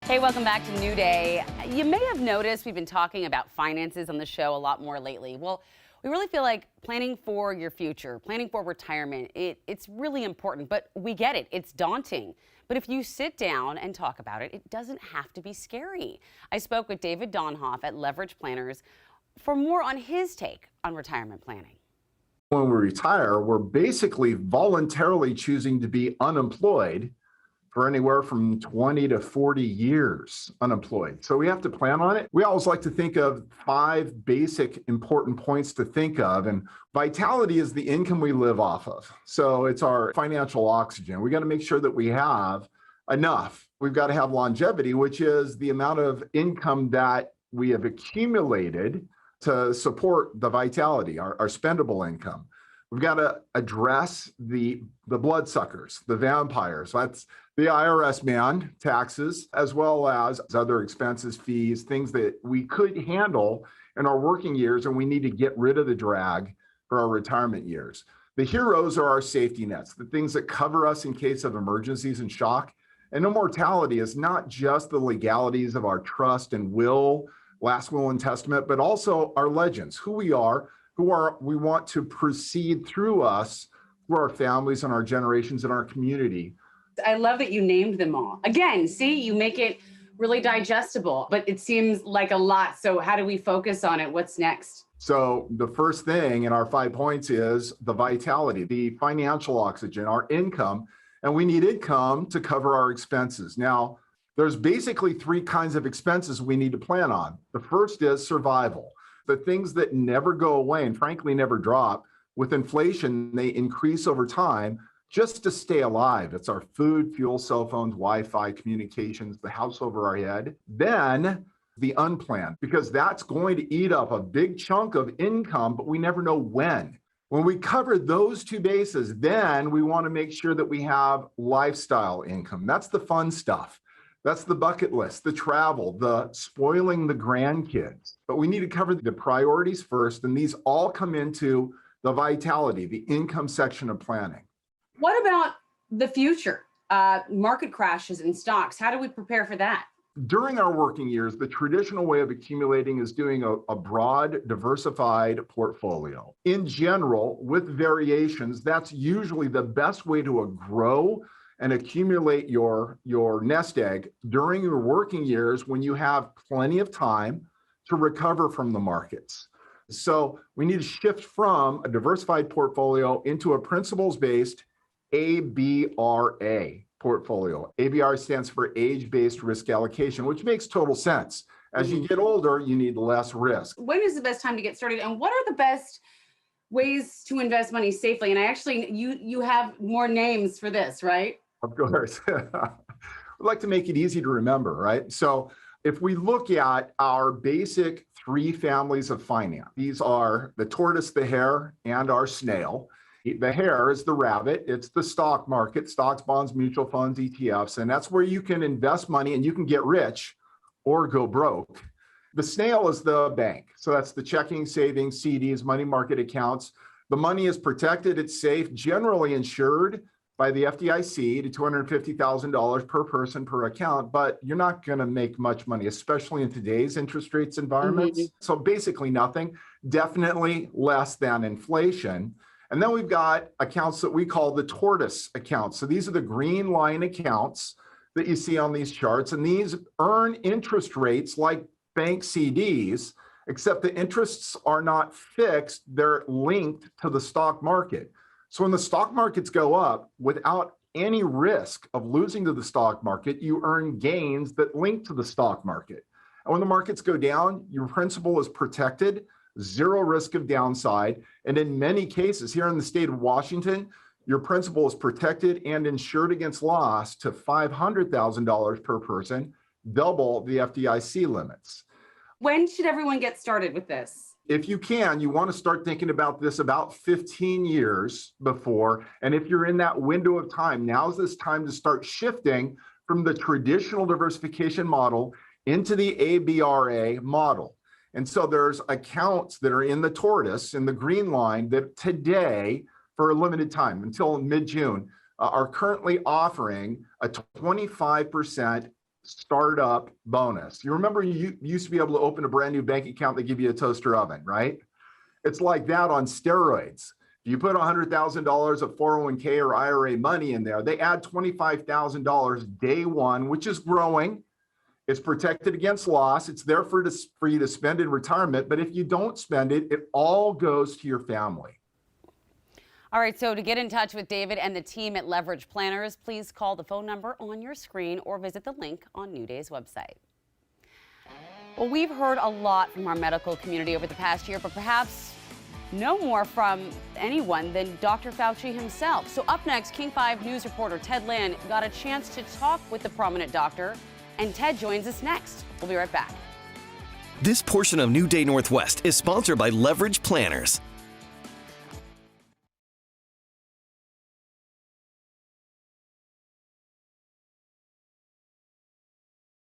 Hey, welcome back to New Day. You may have noticed we've been talking about finances on the show a lot more lately. Well, we really feel like planning for your future, planning for retirement, it's really important, but we get it. It's daunting. But if you sit down and talk about it, it doesn't have to be scary. I spoke with David Donhoff at Leverage Planners for more on his take on retirement planning. When we retire, we're basically voluntarily choosing to be unemployed for anywhere from 20 to 40 years unemployed. So we have to plan on it. We always like to think of 5 basic important points to think of. And vitality is the income we live off of. So it's our financial oxygen. We got to make sure that we have enough. We've got to have longevity, which is the amount of income that we have accumulated to support the vitality, our spendable income. We've got to address the bloodsuckers, the vampires. That's the IRS man, taxes, as well as other expenses, fees, things that we could handle in our working years, and we need to get rid of the drag for our retirement years. The heroes are our safety nets, the things that cover us in case of emergencies and shock. And immortality is not just the legalities of our trust and will, last will and testament, but also our legends, who we are, we want to proceed through us, through our families and our generations and our community. I love that you named them all. Again, see, you make it really digestible, but it seems like a lot. So how do we focus on it? What's next? So the first thing in our 5 points is the vitality, the financial oxygen, our income, and we need income to cover our expenses. Now, there's basically 3 kinds of expenses we need to plan on. The first is survival. The things that never go away and frankly never drop. With inflation, they increase over time just to stay alive. It's our food, fuel, cell phones, Wi-Fi, communications, the house over our head. Then the unplanned, because that's going to eat up a big chunk of income, but we never know when. When we cover those 2 bases, then we want to make sure that we have lifestyle income. That's the fun stuff. That's the bucket list, the travel, the spoiling the grandkids. But we need to cover the priorities first, and these all come into the vitality, the income section of planning. What about the future? Market crashes in stocks. How do we prepare for that? During our working years, the traditional way of accumulating is doing a broad, diversified portfolio. In general, with variations, that's usually the best way to grow and accumulate your nest egg during your working years when you have plenty of time to recover from the markets. So we need to shift from a diversified portfolio into a principles-based ABRA portfolio. ABR stands for age-based risk allocation, which makes total sense. As you get older, you need less risk. When is the best time to get started, and what are the best ways to invest money safely? And I actually, you have more names for this, right? Of course. We'd like to make it easy to remember, right? So if we look at our basic 3 families of finance, these are the tortoise, the hare, and our snail. The hare is the rabbit. It's the stock market, stocks, bonds, mutual funds, ETFs, and that's where you can invest money and you can get rich or go broke. The snail is the bank. So that's the checking, savings, CDs, money market accounts. The money is protected, it's safe, generally insured by the FDIC to $250,000 per person per account, but you're not going to make much money, especially in today's interest rates environments. So basically nothing, definitely less than inflation. And then we've got accounts that we call the tortoise accounts. So these are the green line accounts that you see on these charts, and these earn interest rates like bank CDs, except the interests are not fixed, they're linked to the stock market. So when the stock markets go up, without any risk of losing to the stock market, you earn gains that link to the stock market. And when the markets go down, your principal is protected, 0 risk of downside. And in many cases, here in the state of Washington, your principal is protected and insured against loss to $500,000 per person, double the FDIC limits. When should everyone get started with this? If you can, you want to start thinking about this about 15 years before. And if you're in that window of time, now's this time to start shifting from the traditional diversification model into the ABRA model. And so there's accounts that are in the tortoise, in the green line, that today, for a limited time, until mid-June, are currently offering a 25% startup bonus. You remember you used to be able to open a brand new bank account, they give you a toaster oven, right? It's like that on steroids. If you put $100,000 of 401k or IRA money in there, they add $25,000 day one, which is growing. It's protected against loss. It's there for you to spend in retirement. But if you don't spend it, it all goes to your family. All right, so to get in touch with David and the team at Leverage Planners, please call the phone number on your screen or visit the link on New Day's website. Well, we've heard a lot from our medical community over the past year, but perhaps no more from anyone than Dr. Fauci himself. So up next, King 5 News reporter Ted Land got a chance to talk with the prominent doctor, and Ted joins us next. We'll be right back. This portion of New Day Northwest is sponsored by Leverage Planners.